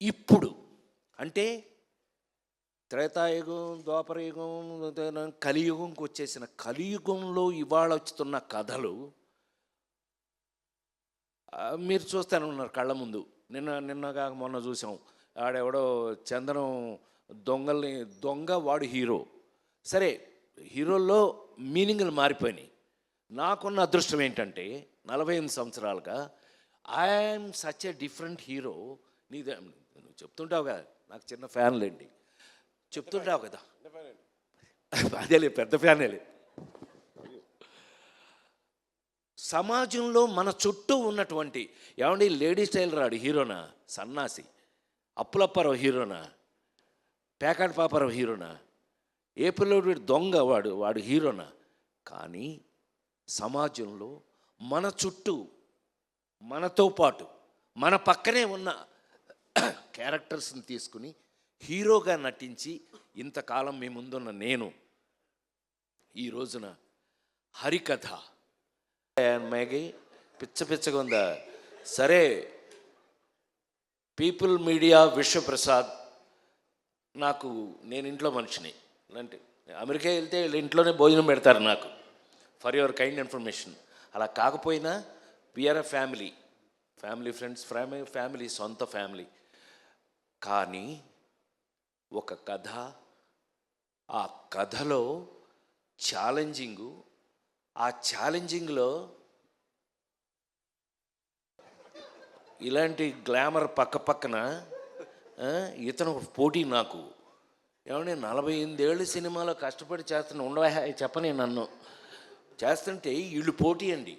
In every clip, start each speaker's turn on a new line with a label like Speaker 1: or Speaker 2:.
Speaker 1: ఇప్పుడు అంటే త్రేతాయుగం, ద్వాపరయుగం, కలియుగంకి వచ్చేసిన కలియుగంలో ఇవాళ వస్తున్న కథలు మీరు చూస్తూనే ఉన్నారు కళ్ళ ముందు. నిన్నగా మొన్న చూసాం, ఆడెవడో చందనం దొంగ వాడు హీరో. సరే, హీరోల్లో మీనింగ్లు మారిపోయినాయి. నాకున్న అదృష్టం ఏంటంటే 48 సంవత్సరాలుగా I'm such a different hero. నువ్వు చెప్తుంటావు కదా, నాకు చిన్న ఫ్యాన్లేండి, చెప్తుంటావు కదా, అదేలే పెద్ద ఫ్యానేలే. సమాజంలో మన చుట్టూ ఉన్నటువంటి ఏమండి, లేడీ స్టైల్ రాడు హీరోనా, సన్నాసి అప్పులప్పారావు హీరోనా, పేకాటి పాపారావు హీరోనా, ఏపిల్లోడు దొంగ వాడు హీరోనా? కానీ సమాజంలో మన చుట్టూ మనతో పాటు మన పక్కనే ఉన్న క్యారెక్టర్స్ని తీసుకుని హీరోగా నటించి ఇంతకాలం మీ ముందున్న నేను ఈ రోజున హరికథ మేఘి పిచ్చగా ఉందా? సరే, పీపుల్ మీడియా విశ్వప్రసాద్, నేను ఇంట్లో మనిషిని అంటే అమెరికా వెళ్తే ఇంట్లోనే భోజనం పెడతారు నాకు, ఫర్ యువర్ కైండ్ ఇన్ఫర్మేషన్. అలా కాకపోయినా we're a family friends, family, సొంత ఫ్యామిలీ. కానీ ఒక కథ, ఆ కథలో ఛాలెంజింగు, ఆ ఛాలెంజింగ్లో ఇలాంటి గ్లామర్ పక్కన ఇతను పోటీ నాకు. ఏమంటే 48 ఏళ్ళు సినిమాలో కష్టపడి చేస్తున్నా, ఉండవా చెప్పని నన్ను చేస్తుంటే వీళ్ళు పోటీ అండి.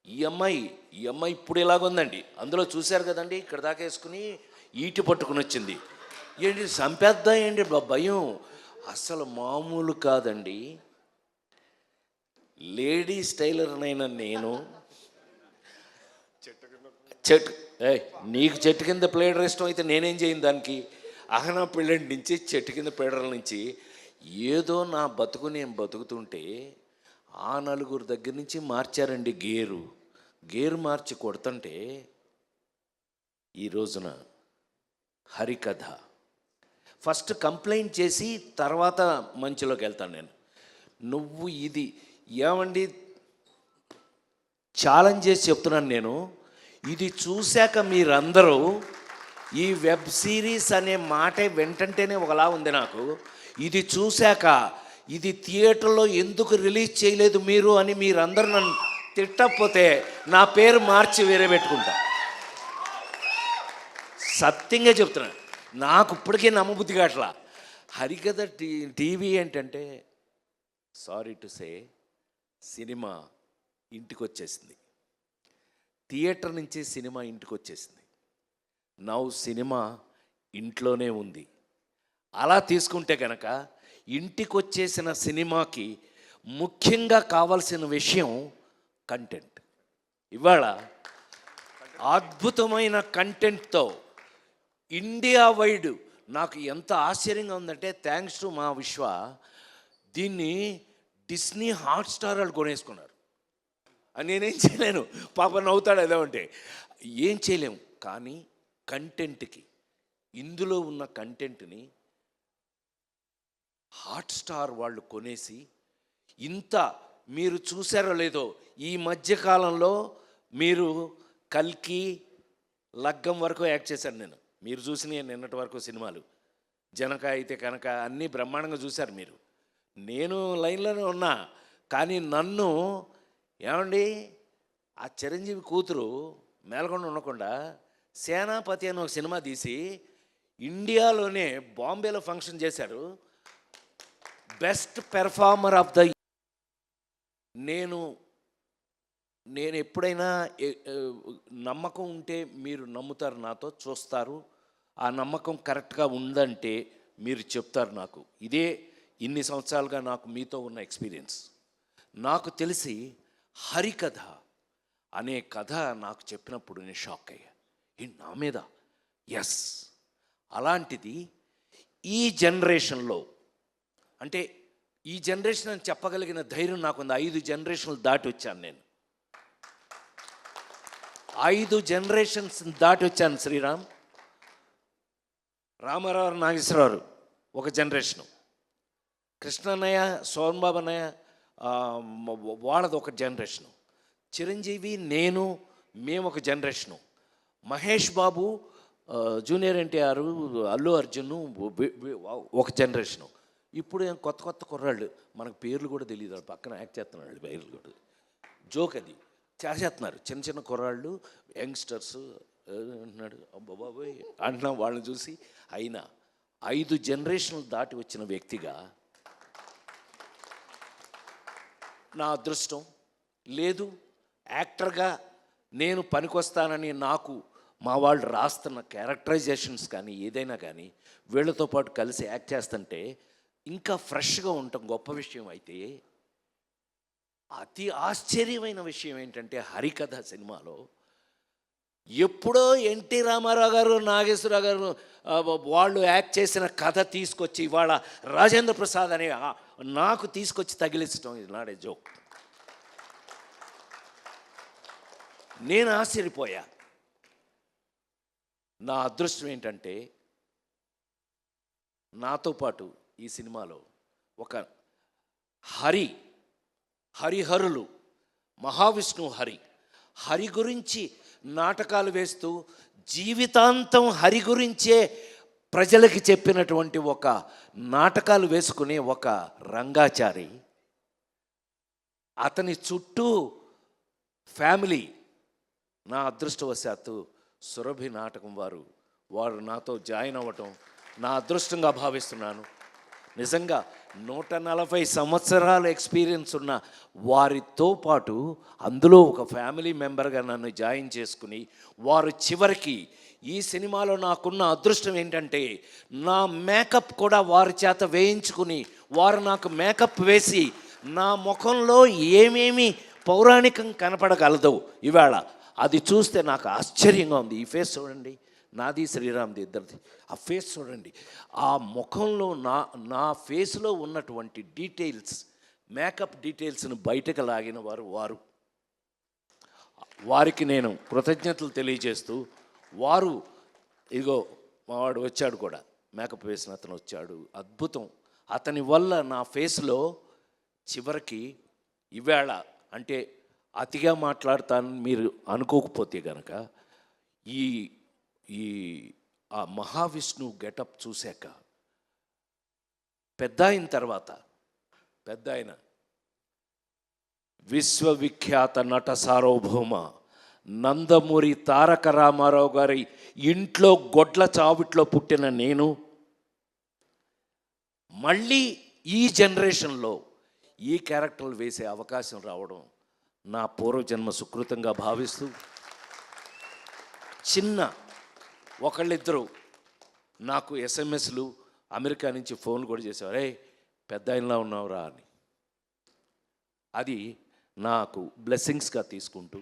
Speaker 1: ఈ అమ్మాయి ఇప్పుడు ఇలాగుందండి, అందులో చూశారు కదండి, ఇక్కడ దాకా వేసుకుని ఈటి పట్టుకుని వచ్చింది. ఏంటి సంపేద్దా ఏంటి భయం, అసలు మామూలు కాదండి. లేడీ స్టైలర్నైనా నేను నీకు చెట్టు కింద ప్లేడర్ ఇష్టం అయితే నేనేం చేయను దానికి. అహనా పెళ్ళంటి నుంచి చెట్టు కింద ప్లేడర్ల నుంచి ఏదో నా బతుకు నేను బతుకుతుంటే ఆ నలుగురు దగ్గర నుంచి మార్చారండి గేరు మార్చి కొడుతుంటే ఈ రోజున హరికథ ఫస్ట్ కంప్లైంట్ చేసి తర్వాత మంచిలోకి వెళ్తాను నేను. నువ్వు ఇది ఏమండి ఛాలెంజ్ చేసి చెప్తున్నాను నేను. ఇది చూశాక మీరందరూ ఈ వెబ్ సిరీస్ అనే మాటే వెంటంటేనే ఒకలా ఉంది నాకు. ఇది చూశాక ఇది థియేటర్లో ఎందుకు రిలీజ్ చేయలేదు మీరు అని మీరందరూ నన్ను తిట్టకపోతే నా పేరు మార్చి వేరే పెట్టుకుంటా. సత్యంగా చెప్తున్నా, నాకు ఇప్పటికే నమ్మబుద్ధి కావట్లా. హరికథ టీవీ ఏంటంటే, సారీ టు సే, సినిమా ఇంటికి వచ్చేసింది, థియేటర్ నుంచి సినిమా ఇంటికి వచ్చేసింది. నౌ సినిమా ఇంట్లోనే ఉంది. అలా తీసుకుంటే కనుక ఇంటికి వచ్చేసిన సినిమాకి ముఖ్యంగా కావాల్సిన విషయం కంటెంట్. ఇవాళ అద్భుతమైన కంటెంట్తో ఇండియా వైడ్ నాకు ఎంత ఆశ్చర్యంగా ఉందంటే, థ్యాంక్స్ టు మా విశ్వ, దీన్ని డిస్నీ హాట్స్టార్ వాళ్ళు కొనేసుకున్నారు. నేనేం చేయలేను, పాప నవ్వుతాడు ఏదో అంటే, ఏం చేయలేము. కానీ కంటెంట్కి, ఇందులో ఉన్న కంటెంట్ని హాట్స్టార్ వాళ్ళు కొనేసి ఇంత, మీరు చూసారో లేదో ఈ మధ్యకాలంలో మీరు కల్కి, లగ్గం వరకు యాక్ట్ చేశాను నేను. మీరు చూసిన నిన్నటి వరకు సినిమాలు, జనక అయితే కనుక అన్నీ బ్రహ్మాండంగా చూశారు మీరు. నేను లైన్లోనే ఉన్నా. కానీ నన్ను ఏమండి, ఆ చిరంజీవి కూతురు మేల్కొండ ఉండకుండా సేనాపతి అని ఒక సినిమా తీసి ఇండియాలోనే బాంబేలో ఫంక్షన్ చేశారు. Best performer of the. నేను ఎప్పుడైనా నమ్మకం ఉంటే మీరు నమ్ముతారు, నాతో చూస్తారు. ఆ నమ్మకం కరెక్ట్గా ఉందంటే మీరు చెప్తారు నాకు. ఇదే ఇన్ని సంవత్సరాలుగా నాకు మీతో ఉన్న ఎక్స్పీరియన్స్. నాకు తెలిసి హరికథ అనే కథ నాకు చెప్పినప్పుడు నేను షాక్ అయ్యా. నా మీద ఎస్, అలాంటిది ఈ జనరేషన్లో, అంటే ఈ జనరేషన్ అని చెప్పగలిగిన ధైర్యం నాకుంది. 5 జనరేషన్లు దాటి వచ్చాను నేను, 5 జనరేషన్స్ దాటి వచ్చాను శ్రీరామ్. రామారావు నాగేశ్వరరావు ఒక జనరేషను, కృష్ణన్నయ్య సోమబాబు అన్నయ్య వాళ్ళది ఒక జనరేషను, చిరంజీవి నేను మేము ఒక జనరేషను, మహేష్ బాబు జూనియర్ ఎన్టీఆర్ అల్లు అర్జున్ ఒక జనరేషను. ఇప్పుడు కొత్త కొత్త కుర్రాళ్ళు మనకు పేర్లు కూడా తెలియదు, పక్కన యాక్ట్ చేస్తున్నాడు, పేర్లు కూడా జోక్ అది చేసేస్తున్నారు. చిన్న చిన్న కుర్రాళ్ళు యంగ్స్టర్స్ అంటున్నాడు, బాబాయ్ అంటున్నాం వాళ్ళని చూసి. అయినా 5 జనరేషన్లు దాటి వచ్చిన వ్యక్తిగా నా అదృష్టం లేదు, యాక్టర్గా నేను పనికొస్తానని నాకు మా వాళ్ళు రాస్తున్న క్యారెక్టరైజేషన్స్ కానీ ఏదైనా కానీ వీళ్ళతో పాటు కలిసి యాక్ట్ చేస్తుంటే ఇంకా ఫ్రెష్గా ఉండటం గొప్ప విషయం. అయితే అతి ఆశ్చర్యమైన విషయం ఏంటంటే హరికథ సినిమాలో ఎప్పుడో ఎన్టీ రామారావు గారు నాగేశ్వరరావు గారు వాళ్ళు యాక్ట్ చేసిన కథ తీసుకొచ్చి ఇవాళ రాజేంద్ర ప్రసాద్ అనే నాకు తీసుకొచ్చి తగిలించడం ఇది నాడే జోక్. నేను ఆశ్చర్యపోయా. నా అదృష్టం ఏంటంటే నాతో పాటు ఈ సినిమాలో ఒక హరిహరులు మహావిష్ణు హరి గురించి నాటకాలు వేస్తూ జీవితాంతం హరి గురించే ప్రజలకి చెప్పినటువంటి ఒక నాటకాలు వేసుకునే ఒక రంగాచారి, అతని చుట్టూ ఫ్యామిలీ. నా అదృష్టవశాత్తు సురభి నాటకం వారు నాతో జాయిన్ అవ్వటం నా అదృష్టంగా భావిస్తున్నాను. నిజంగా 140 సంవత్సరాల ఎక్స్పీరియన్స్ ఉన్న వారితో పాటు అందులో ఒక ఫ్యామిలీ మెంబర్గా నన్ను జాయిన్ చేసుకుని వారు చివరికి ఈ సినిమాలో నాకున్న అదృష్టం ఏంటంటే నా మేకప్ కూడా వారి చేత వేయించుకుని వారు నాకు మేకప్ వేసి నా ముఖంలో ఏమేమి పౌరాణికం కనపడగలదు ఇవాళ అది చూస్తే నాకు ఆశ్చర్యంగా ఉంది. ఈ ఫేస్ చూడండి, నాది శ్రీరామ్ది ఇద్దరిది. ఆ ఫేస్ చూడండి, ఆ ముఖంలో నా ఫేస్లో ఉన్నటువంటి డీటెయిల్స్, మేకప్ డీటెయిల్స్ను బయటకు లాగిన వారికి నేను కృతజ్ఞతలు తెలియజేస్తూ, వారు ఇదిగో మావాడు వచ్చాడు కూడా, మేకప్ వేసిన అతను వచ్చాడు, అద్భుతం. అతని వల్ల నా ఫేస్లో చివరికి ఇవాళ అంటే అతిగా మాట్లాడతానని మీరు అనుకోకపోతే కనుక ఈ ఆ మహావిష్ణు గెటప్ చూశాక పెద్ద ఆయన విశ్వవిఖ్యాత నట సార్వభౌమ నందమూరి తారక రామారావు గారి ఇంట్లో గొడ్ల చావిట్లో పుట్టిన నేను మళ్ళీ ఈ జనరేషన్లో ఈ క్యారెక్టర్లు వేసే అవకాశం రావడం నా పూర్వజన్మ సుకృతంగా భావిస్తూ, చిన్న ఒకళ్ళిద్దరు నాకు ఎస్ఎంఎస్లు అమెరికా నుంచి ఫోన్ కూడా చేసేవారు, రే పెద్ద ఆయనలా ఉన్నావురా అని. అది నాకు బ్లెస్సింగ్స్గా తీసుకుంటూ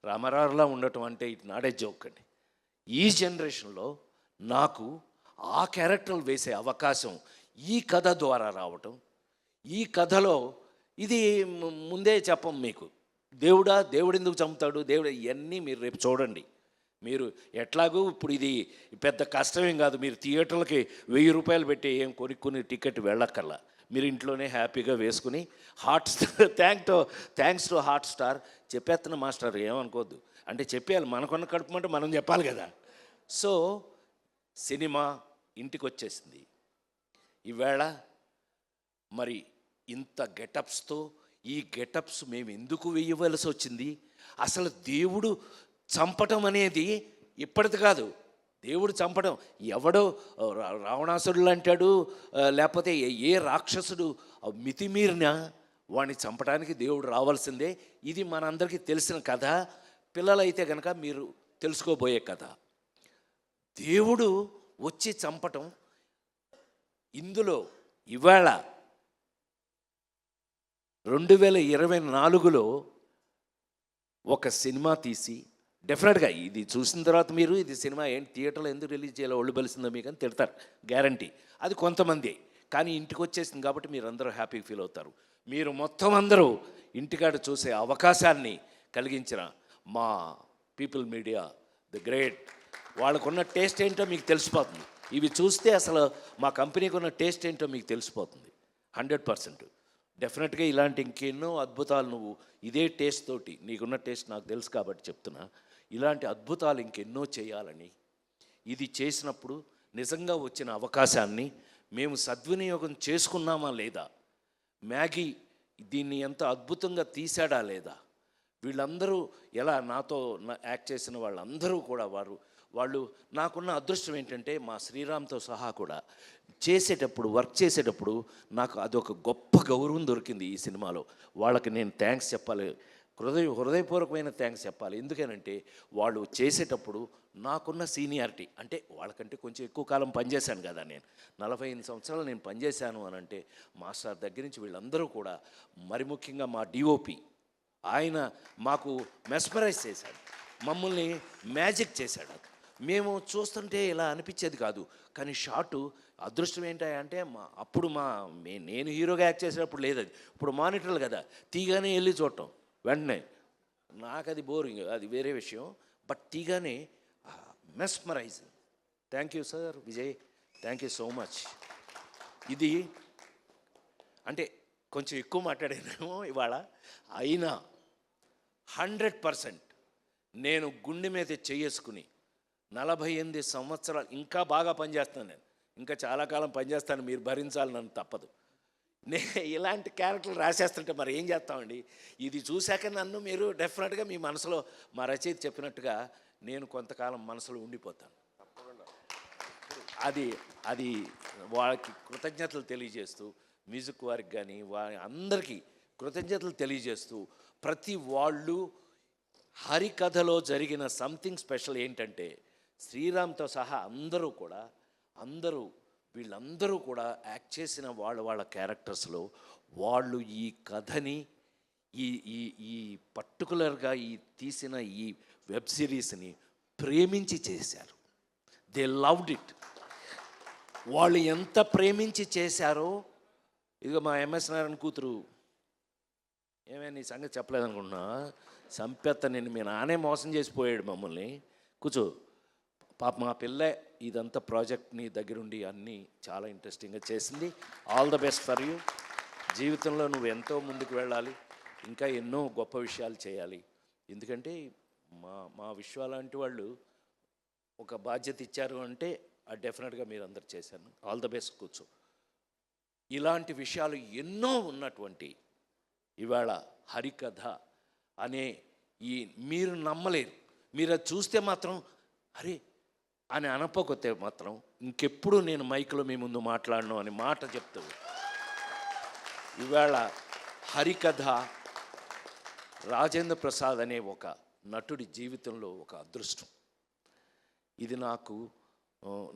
Speaker 1: రామారావులా ఉండటం అంటే ఇట్ నాడే జోక్ అండి. ఈ జనరేషన్లో నాకు ఆ క్యారెక్టర్లు వేసే అవకాశం ఈ కథ ద్వారా రావటం, ఈ కథలో ఇది ముందే చెప్పం మీకు, దేవుడు ఎందుకు చంపుతాడు, దేవుడు ఇవన్నీ మీరు రేపు చూడండి. మీరు ఎట్లాగూ ఇప్పుడు ఇది పెద్ద కష్టమేం కాదు, మీరు థియేటర్లకి 1000 రూపాయలు పెట్టి ఏం కొనుక్కుని టికెట్ వెళ్ళక్కర్లా, మీరు ఇంట్లోనే హ్యాపీగా వేసుకుని థ్యాంక్స్ టు హాట్ స్టార్ చెప్పేస్తున్న మాస్టర్ ఏమనుకోవద్దు, అంటే చెప్పేయాలి, మనకున్న కడుపుమంటే మనం చెప్పాలి కదా. సో సినిమా ఇంటికి వచ్చేసింది. ఈవేళ మరి ఇంత గెటప్స్తో ఈ గెటప్స్ మేము ఎందుకు వేయవలసి వచ్చింది, అసలు దేవుడు చంపటం అనేది ఇప్పటిది కాదు. దేవుడు చంపడం ఎవడో రావణాసురుడు అంటాడు, లేకపోతే ఏ రాక్షసుడు మితిమీరినా వాడిని చంపడానికి దేవుడు రావాల్సిందే. ఇది మనందరికీ తెలిసిన కథ, పిల్లలైతే కనుక మీరు తెలుసుకోబోయే కథ. దేవుడు వచ్చి చంపటం ఇందులో ఇవాళ 2024లో ఒక సినిమా తీసి డెఫినెట్గా ఇది చూసిన తర్వాత మీరు ఇది సినిమా ఏంటి థియేటర్లో ఎందుకు రిలీజ్ చేయాలో ఒళ్ళు బలిసిందో మీకు అని తిడతారు, గ్యారంటీ. అది కొంతమంది, కానీ ఇంటికి వచ్చేసింది కాబట్టి మీరు అందరూ హ్యాపీగా ఫీల్ అవుతారు. మీరు మొత్తం అందరూ ఇంటికాడ చూసే అవకాశాన్ని కలిగించిన మా పీపుల్ మీడియా, ది గ్రేట్ వాళ్ళకున్న టేస్ట్ ఏంటో మీకు తెలిసిపోతుంది. ఇవి చూస్తే అసలు మా కంపెనీకి ఉన్న టేస్ట్ ఏంటో మీకు తెలిసిపోతుంది 100%. డెఫినెట్గా ఇలాంటి ఇంకెన్నో అద్భుతాలు నువ్వు ఇదే టేస్ట్ తోటి, నీకున్న టేస్ట్ నాకు తెలుసు కాబట్టి చెప్తున్నా, ఇలాంటి అద్భుతాలు ఇంకెన్నో చేయాలని, ఇది చేసినప్పుడు నిజంగా వచ్చిన అవకాశాన్ని మేము సద్వినియోగం చేసుకున్నామా లేదా, మ్యాగీ దీన్ని ఎంత అద్భుతంగా తీశాడా లేదా, వీళ్ళందరూ ఎలా నాతో యాక్ట్ చేసిన వాళ్ళందరూ కూడా వాళ్ళు నాకున్న అదృష్టం ఏంటంటే మా శ్రీరామ్తో సహా కూడా చేసేటప్పుడు, వర్క్ చేసేటప్పుడు నాకు అదొక గొప్ప గౌరవం దొరికింది ఈ సినిమాలో. వాళ్ళకి నేను థ్యాంక్స్ చెప్పాలి, హృదయపూర్వకమైన థ్యాంక్స్ చెప్పాలి. ఎందుకనంటే వాళ్ళు చేసేటప్పుడు నాకున్న సీనియారిటీ, అంటే వాళ్ళకంటే కొంచెం ఎక్కువ కాలం పనిచేశాను కదా, నేను 45 సంవత్సరాలు నేను పనిచేశాను అని అంటే మాస్టర్ దగ్గర నుంచి వీళ్ళందరూ కూడా, మరి ముఖ్యంగా మా డిఓపి ఆయన మాకు మెస్మరైజ్ చేశాడు, మమ్మల్ని మ్యాజిక్ చేశాడు. మేము చూస్తుంటే ఇలా అనిపించేది కాదు, కానీ షాటు అదృష్టం ఏంటంటే అప్పుడు నేను హీరోగా యాక్ట్ చేసేటప్పుడు లేదు, అది ఇప్పుడు మానిటర్లు కదా, తీగానే వెళ్ళి చూడటం వెంటనే, నాకు అది బోరింగ్, అది వేరే విషయం. బట్ తీగానే mesmerising. Thank you sir Vijay, thank you so much. ఇది అంటే కొంచెం ఎక్కువ మాట్లాడానేమో ఇవాళ, అయినా 100% నేను గుండె మీద చేసుకుని 48 సంవత్సరాలు ఇంకా బాగా పనిచేస్తాను, నేను ఇంకా చాలా కాలం పనిచేస్తాను, మీరు భరించాలి, నన్ను తప్పదు. ఇలాంటి క్యారెక్టర్లు రాసేస్తుంటే మరి ఏం చేస్తామండి. ఇది చూశాక నన్ను మీరు డెఫినెట్గా మీ మనసులో మా రచయిత చెప్పినట్టుగా నేను కొంతకాలం మనసులో ఉండిపోతాను. అది వాళ్ళకి కృతజ్ఞతలు తెలియజేస్తూ, మ్యూజిక్ వారికి కానీ అందరికీ కృతజ్ఞతలు తెలియజేస్తూ, ప్రతి వాళ్ళు హరికథలో జరిగిన సంథింగ్ స్పెషల్ ఏంటంటే శ్రీరామ్తో సహా వీళ్ళందరూ కూడా యాక్ట్ చేసిన వాళ్ళ క్యారెక్టర్స్లో వాళ్ళు ఈ కథని ఈ పర్టికులర్గా తీసిన ఈ వెబ్ సిరీస్ని ప్రేమించి చేశారు. They loved it. వాళ్ళు ఎంత ప్రేమించి చేశారో, ఇదిగో మా ఎంఎస్ నారాయణ కూతురు, ఏమైనా నీ సంగతి చెప్పలేదనుకుంటున్నా, సంపెత్త నేను మీ నానే మోసం చేసిపోయాడు మమ్మల్ని, కూర్చో పాప మా పిల్ల ఇదంతా ప్రాజెక్ట్ నీ దగ్గరుండి అన్నీ చాలా ఇంట్రెస్టింగ్గా చేసింది. All the best for you. జీవితంలో నువ్వు ఎంతో ముందుకు వెళ్ళాలి, ఇంకా ఎన్నో గొప్ప విషయాలు చేయాలి. ఎందుకంటే మా విశ్వ లాంటి వాళ్ళు ఒక బాధ్యత ఇచ్చారు అంటే అది డెఫినెట్గా మీరు అందరు చేశాను. ఆల్ ద బెస్ట్, కూర్చో. ఇలాంటి విషయాలు ఎన్నో ఉన్నటువంటి ఇవాళ హరికథ అనే మీరు నమ్మలేరు, మీరు అది చూస్తే మాత్రం అరే అని అనపోతే మాత్రం ఇంకెప్పుడు నేను మైక్లో మీ ముందు మాట్లాడను అని మాట చెప్తూ, ఇవాళ హరికథ రాజేంద్ర ప్రసాద్ అనే ఒక నటుడి జీవితంలో ఒక అదృష్టం. ఇది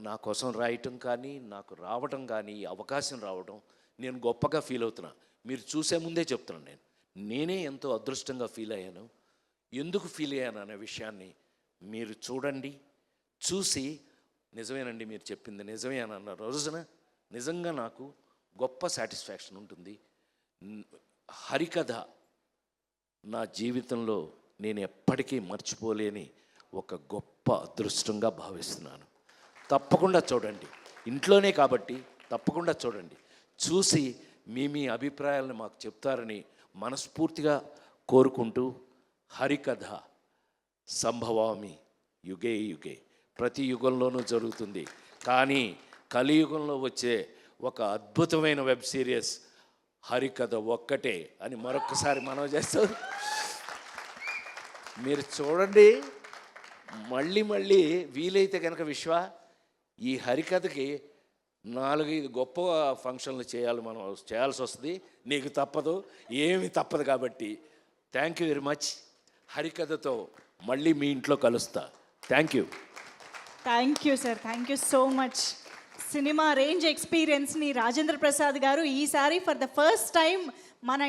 Speaker 1: నా కోసం రాయటం కానీ, నాకు రావటం కానీ, ఈ అవకాశం రావడం నేను గొప్పగా ఫీల్ అవుతున్నా. మీరు చూసే ముందే చెప్తున్నాను, నేనే ఎంతో అదృష్టంగా ఫీల్ అయ్యాను. ఎందుకు ఫీల్ అయ్యాను అనే విషయాన్ని మీరు చూడండి, చూసి నిజమేనండి మీరు చెప్పింది నిజమే అని అన్న రోజున నిజంగా నాకు గొప్ప సాటిస్ఫాక్షన్ ఉంటుంది. హరికథ నా జీవితంలో నేను ఎప్పటికీ మర్చిపోలేని ఒక గొప్ప అదృష్టంగా భావిస్తున్నాను. తప్పకుండా చూడండి, ఇంట్లోనే కాబట్టి తప్పకుండా చూడండి. చూసి మీ అభిప్రాయాలను మాకు చెప్తారని మనస్ఫూర్తిగా కోరుకుంటూ, హరికథ సంభవామి యుగే యుగే, ప్రతి యుగంలోనూ జరుగుతుంది, కానీ కలియుగంలో వచ్చే ఒక అద్భుతమైన వెబ్ సిరీస్ హరికథ ఒక్కటే అని మరొకసారి మనం చేస్తాం. మీరు చూడండి, మళ్ళీ వీలైతే కనుక విశ్వ ఈ హరికథకి 4-5 గొప్ప ఫంక్షన్లు చేయాల్సి వస్తుంది. నీకు తప్పదు, ఏమి తప్పదు. కాబట్టి థ్యాంక్ యూ వెరీ మచ్. హరికథతో మళ్ళీ మీ ఇంట్లో కలుస్తా. Thank you
Speaker 2: sir, thank you so much. Cinema range ఎక్స్పీరియన్స్ని రాజేంద్ర ప్రసాద్ గారు ఈసారి ఫర్ ద ఫస్ట్ టైం మన